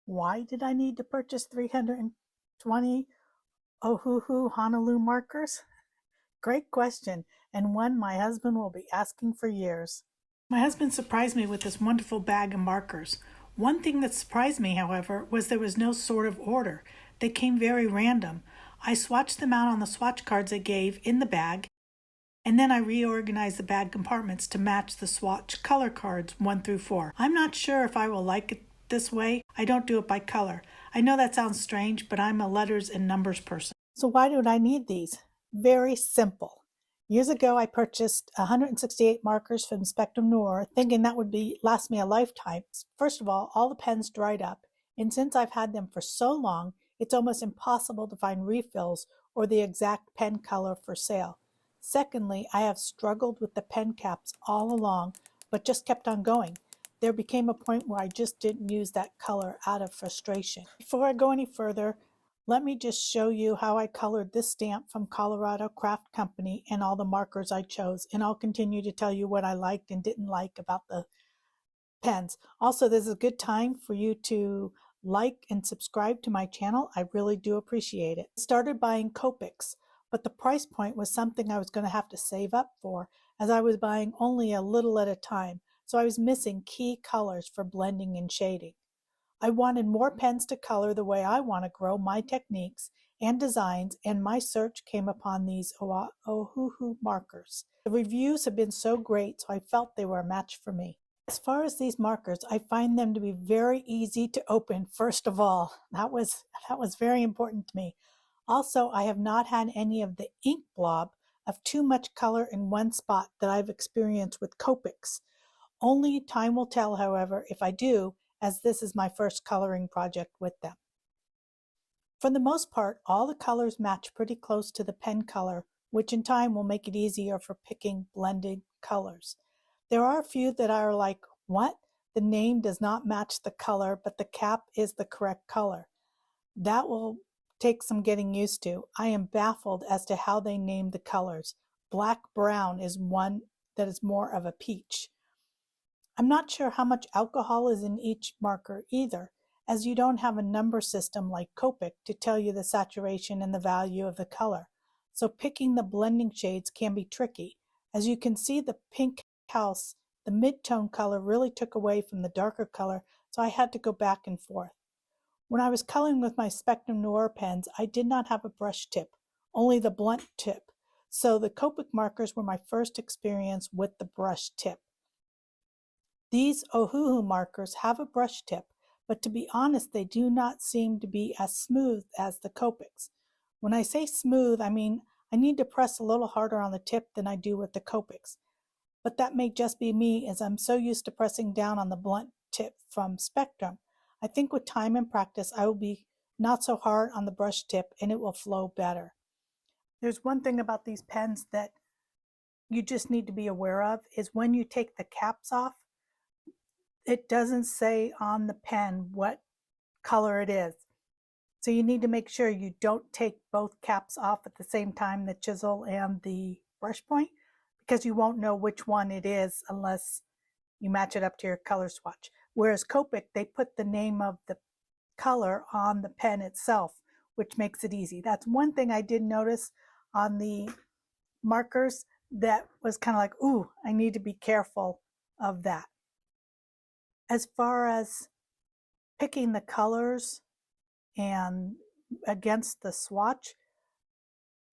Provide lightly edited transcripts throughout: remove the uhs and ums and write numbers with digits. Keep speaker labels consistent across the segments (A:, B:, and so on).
A: Why did I need to purchase 320 Ohuhu Honolulu markers? Great question, and one my husband will be asking for years. My husband surprised me with this wonderful bag of markers. One thing that surprised me, however, was there was no sort of order. They came very random. I swatched them out on the swatch cards they gave in the bag, and then I reorganized the bag compartments to match the swatch color cards 1 through 4. I'm not sure if I will like it this way. I don't do it by color. I know that sounds strange, but I'm a letters and numbers person. So why do I need these? Very simple. Years ago, I purchased 168 markers from Spectrum Noir, thinking that would last me a lifetime. First of all the pens dried up, and since I've had them for so long, it's almost impossible to find refills or the exact pen color for sale. Secondly, I have struggled with the pen caps all along, but just kept on going. There became a point where I just didn't use that color out of frustration. Before I go any further, let me just show you how I colored this stamp from Colorado Craft Company and all the markers I chose, and I'll continue to tell you what I liked and didn't like about the pens. Also, this is a good time for you to like and subscribe to my channel. I really do appreciate it. I started buying Copics, but the price point was something I was going to have to save up for, as I was buying only a little at a time, so I was missing key colors for blending and shading. I wanted more pens to color the way I want to grow my techniques and designs, and my search came upon these Ohuhu markers. The reviews have been so great, so I felt they were a match for me. As far as these markers, I find them to be very easy to open, first of all. That was very important to me. Also, I have not had any of the ink blob of too much color in one spot that I've experienced with Copics. Only time will tell, however, if I do, as this is my first coloring project with them. For the most part, all the colors match pretty close to the pen color, which in time will make it easier for picking blended colors. There are a few that are like, what? The name does not match the color, but the cap is the correct color. That will take some getting used to. I am baffled as to how they named the colors. Black-brown is one that is more of a peach. I'm not sure how much alcohol is in each marker either, as you don't have a number system like Copic to tell you the saturation and the value of the color. So picking the blending shades can be tricky. As you can see, the pink house, the mid-tone color really took away from the darker color, so I had to go back and forth. When I was coloring with my Spectrum Noir pens, I did not have a brush tip, only the blunt tip. So the Copic markers were my first experience with the brush tip. These Ohuhu markers have a brush tip, but to be honest, they do not seem to be as smooth as the Copics. When I say smooth, I mean I need to press a little harder on the tip than I do with the Copics. But that may just be me, as I'm so used to pressing down on the blunt tip from Spectrum. I think with time and practice, I will be not so hard on the brush tip and it will flow better. There's one thing about these pens that you just need to be aware of, is when you take the caps off, it doesn't say on the pen what color it is. So you need to make sure you don't take both caps off at the same time, the chisel and the brush point, because you won't know which one it is unless you match it up to your color swatch. Whereas Copic, they put the name of the color on the pen itself, which makes it easy. That's one thing I did notice on the markers that was kind of like, ooh, I need to be careful of that. As far as picking the colors and against the swatch,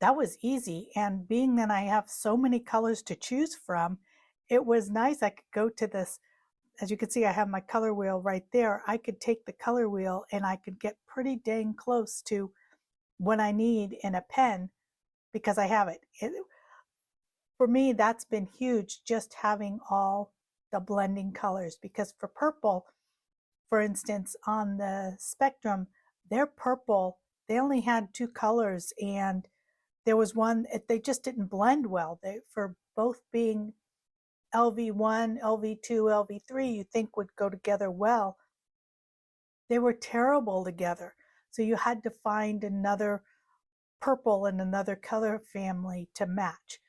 A: that was easy. And being that I have so many colors to choose from, it was nice. I could go to this, as you can see, I have my color wheel right there. I could take the color wheel and I could get pretty dang close to what I need in a pen because I have it. For me, that's been huge, just having all the blending colors, because for purple, for instance, on the Spectrum, their purple, they only had 2 colors, and there was one, they just didn't blend well. For both being LV1, LV2, LV3, you think would go together well. They were terrible together. So you had to find another purple in another color family to match.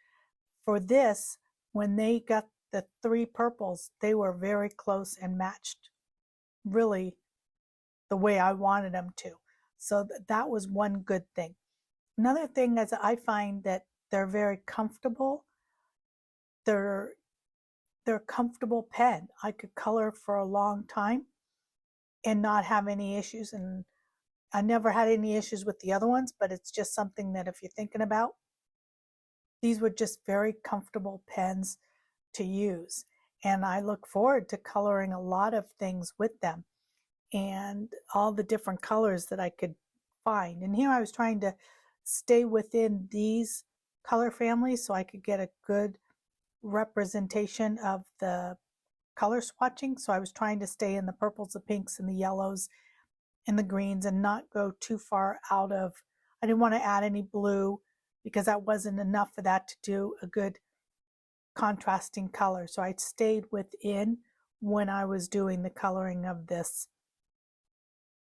A: For this, when they got the 3 purples, they were very close and matched really the way I wanted them to. So that was one good thing. Another thing is I find that they're very comfortable. They're a comfortable pen. I could color for a long time and not have any issues. And I never had any issues with the other ones, but it's just something that if you're thinking about, these were just very comfortable pens to use. And I look forward to coloring a lot of things with them and all the different colors that I could find. And here I was trying to stay within these color families so I could get a good representation of the color swatching. So I was trying to stay in the purples, the pinks, and the yellows and the greens and not go too far out of, I didn't want to add any blue because that wasn't enough for that to do a good contrasting color. So I stayed within when I was doing the coloring of this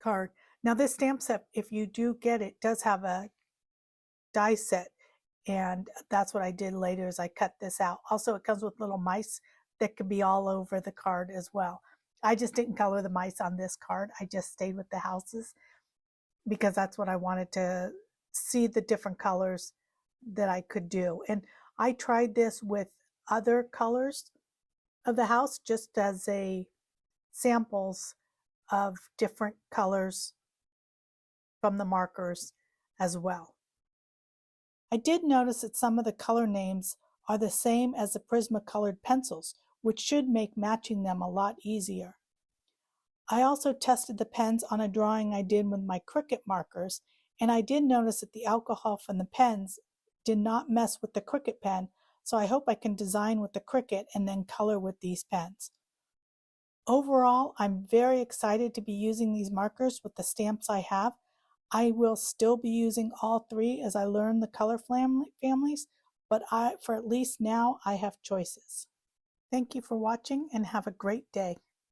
A: card. Now this stamp set, if you do get it, does have a die set, and that's what I did later is I cut this out. Also, it comes with little mice that could be all over the card as well. I just didn't color the mice on this card. I just stayed with the houses because that's what I wanted to see, the different colors that I could do. And I tried this with other colors of the house just as a samples of different colors from the markers as well. I did notice that some of the color names are the same as the Prismacolored pencils, which should make matching them a lot easier. I also tested the pens on a drawing I did with my Cricut markers, and I did notice that the alcohol from the pens did not mess with the Cricut pen, so I hope I can design with the Cricut and then color with these pens. Overall, I'm very excited to be using these markers with the stamps I have. I will still be using all three as I learn the color families, but for at least now, I have choices. Thank you for watching and have a great day.